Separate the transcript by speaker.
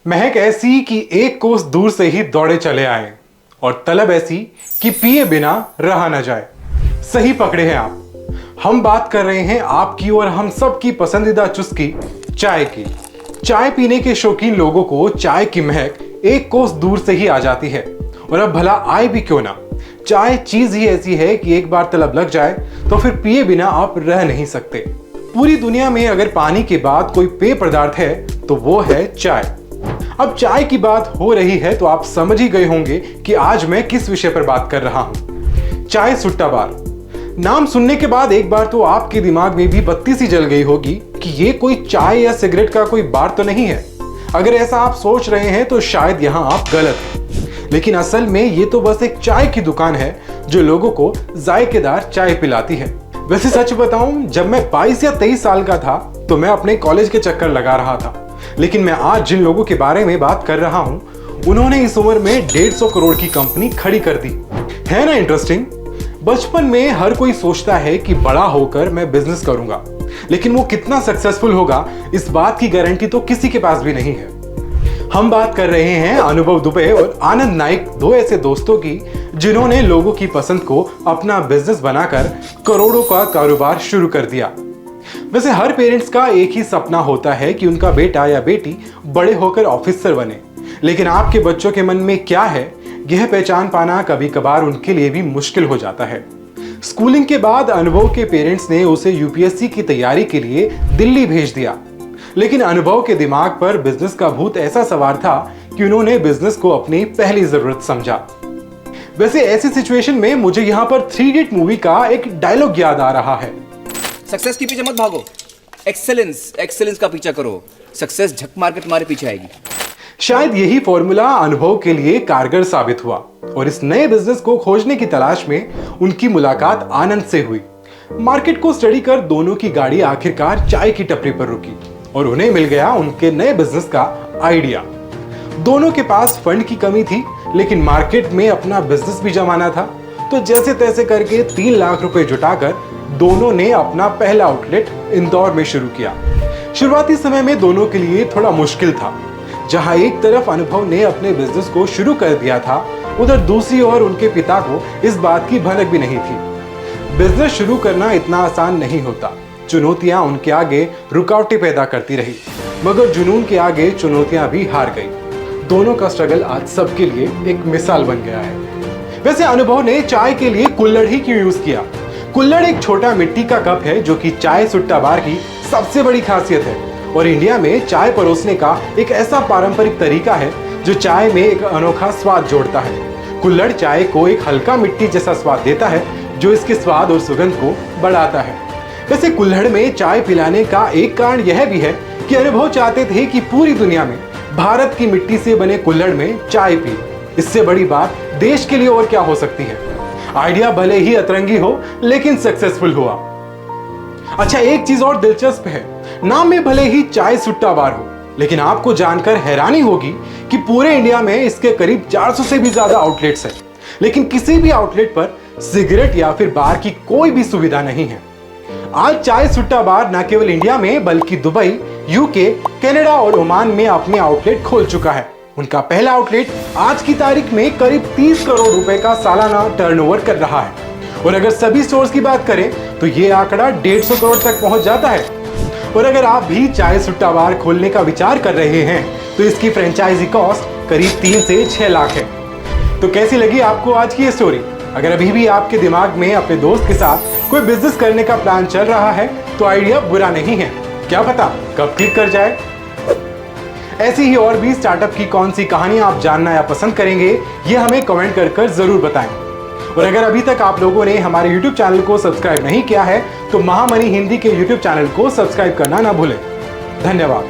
Speaker 1: महक ऐसी कि एक कोस दूर से ही दौड़े चले आए और तलब ऐसी कि पिए बिना रहा न जाए। सही पकड़े हैं आप। हम बात कर रहे हैं आपकी और हम सब की पसंदीदा चुस्की चाय की। चाय पीने के शौकीन लोगों को चाय की महक एक कोस दूर से ही आ जाती है और अब भला आए भी क्यों ना। चाय चीज ही ऐसी है कि एक बार तलब लग जाए तो फिर पिए बिना आप रह नहीं सकते। पूरी दुनिया में अगर पानी के बाद कोई पेय पदार्थ है तो वो है चाय। अब चाय की बात हो रही है तो आप समझ ही गए होंगे कि आज मैं किस विषय पर बात कर रहा हूं। चाय सुट्टा बार। नाम सुनने के बाद एक बार तो आपके दिमाग में भी बत्ती सी जल गई होगी कि ये कोई चाय या सिगरेट का कोई बार तो नहीं है। अगर ऐसा आप सोच रहे हैं तो शायद यहां आप गलत हैं। लेकिन असल में ये तो बस एक चाय की दुकान है जो लोगों को जायकेदार चाय पिलाती है। वैसे सच बताऊं, जब मैं 22 या 23 साल का था तो मैं अपने कॉलेज के चक्कर लगा रहा था। लेकिन मैं आज जिन लोगों के बारे में बात कर रहा हूं उन्होंने इस उम्र में 150 करोड़ की कंपनी खड़ी कर दी है ना। इंटरेस्टिंग। बचपन में हर कोई सोचता है कि बड़ा होकर मैं बिजनेस करूंगा, लेकिन वो कितना सक्सेसफुल होगा इस बात की गारंटी तो किसी के पास भी नहीं है। हम बात कर रहे हैं अनुभव दुबे और आनंद नाइक, दो ऐसे दोस्तों की जिन्होंने लोगों की पसंद को अपना बिजनेस बनाकर करोड़ों का कारोबार शुरू कर दिया। वैसे हर पेरेंट्स का एक ही सपना होता है कि उनका बेटा या बेटी बड़े होकर ऑफिसर बने, लेकिन आपके बच्चों के मन में क्या है यह पहचान पाना कभी कभार उनके लिए भी मुश्किल हो जाता है। स्कूलिंग के बाद अनुभव के पेरेंट्स ने उसे यूपीएससी की तैयारी के लिए दिल्ली भेज दिया, लेकिन अनुभव के दिमाग पर बिजनेस का भूत ऐसा सवार था कि उन्होंने बिजनेस को अपनी पहली जरूरत समझा। वैसे ऐसी सिचुएशन में मुझे यहाँ पर 3 इडियट मूवी का एक डायलॉग याद आ रहा है।
Speaker 2: सक्सेस के पीछे मत भागो, एक्सेलेंस का पीछा करो। सक्सेस झक मार के तुम्हारे पीछे आएगी।
Speaker 1: शायद यही फॉर्मूला अनुभव के लिए कारगर साबित हुआ और इस नए बिजनेस को खोजने की तलाश में उनकी मुलाकात आनंद से हुई। मार्केट को स्टडी कर दोनों की गाड़ी आखिरकार चाय की टपरी पर रुकी और उन्हें मिल गया उनके नए बिजनेस का आइडिया। दोनों के पास फंड की कमी थी, लेकिन मार्केट में अपना बिजनेस भी जमाना था, तो जैसे तैसे करके 3 लाख रुपए जुटाकर दोनों ने अपना पहला आउटलेट इंदौर में शुरू किया। शुरुआती समय में दोनों के लिए थोड़ा मुश्किल था। जहां एक तरफ अनुभव ने अपने बिजनेस को शुरू कर दिया था, उधर दूसरी ओर उनके पिता को इस बात की भनक भी नहीं थी। बिजनेस शुरू करना इतना आसान नहीं होता। चुनौतियां उनके आगे रुकावटें पैदा करती रही, मगर जुनून के आगे चुनौतियां भी हार गई। दोनों का स्ट्रगल आज सबके लिए एक मिसाल बन गया है। वैसे अनुभव ने चाय के लिए कुल्हड़ ही क्यों यूज किया? कुल्हड़ एक छोटा मिट्टी का कप है जो कि चाय सुट्टा बार की सबसे बड़ी खासियत है और इंडिया में चाय परोसने का एक ऐसा पारंपरिक तरीका है जो चाय में एक अनोखा स्वाद जोड़ता है। कुल्हड़ चाय को एक हल्का मिट्टी जैसा स्वाद देता है जो इसके स्वाद और सुगंध को बढ़ाता है। वैसे कुल्हड़ में चाय पिलाने का एक कारण यह भी है कि अनुभव चाहते थे कि पूरी दुनिया में भारत की मिट्टी से बने कुल्हड़ में चाय पी। इससे बड़ी बात देश के लिए और क्या हो सकती है। आइडिया भले ही अतरंगी हो लेकिन सक्सेसफुल हुआ। अच्छा, एक चीज और दिलचस्प है, नाम में भले ही चाय सुट्टा बार हो, लेकिन आपको जानकर हैरानी होगी कि पूरे इंडिया में इसके करीब 400 से भी ज्यादा आउटलेट्स हैं, लेकिन किसी भी आउटलेट पर सिगरेट या फिर बार की कोई भी सुविधा नहीं है। आज चाय सुट्टा बार न केवल इंडिया में बल्कि दुबई, यूके, कनाडा और ओमान में अपने आउटलेट खोल चुका है। उनका पहला आउटलेट आज की तारीख में करीब 30 करोड़ रुपए का सालाना टर्नओवर कर रहा है और अगर सभी स्टोर्स की बात करें तो ये आंकड़ा 150 करोड़ तक पहुंच जाता है। और अगर आप भी चाय सुट्टा बार खोलने का विचार कर रहे हैं तो इसकी फ्रेंचाइजी कॉस्ट करीब 3 से 6 लाख है। तो कैसी लगी आपको आज की ये स्टोरी? अगर अभी भी आपके दिमाग में अपने दोस्त के साथ कोई बिजनेस करने का प्लान चल रहा है तो आइडिया बुरा नहीं है, क्या पता कब क्लिक कर जाए। ऐसी ही और भी स्टार्टअप की कौन सी कहानियां आप जानना या पसंद करेंगे ये हमें कमेंट कर जरूर बताएं। और अगर अभी तक आप लोगों ने हमारे YouTube चैनल को सब्सक्राइब नहीं किया है तो महामनी हिंदी के YouTube चैनल को सब्सक्राइब करना ना भूलें। धन्यवाद।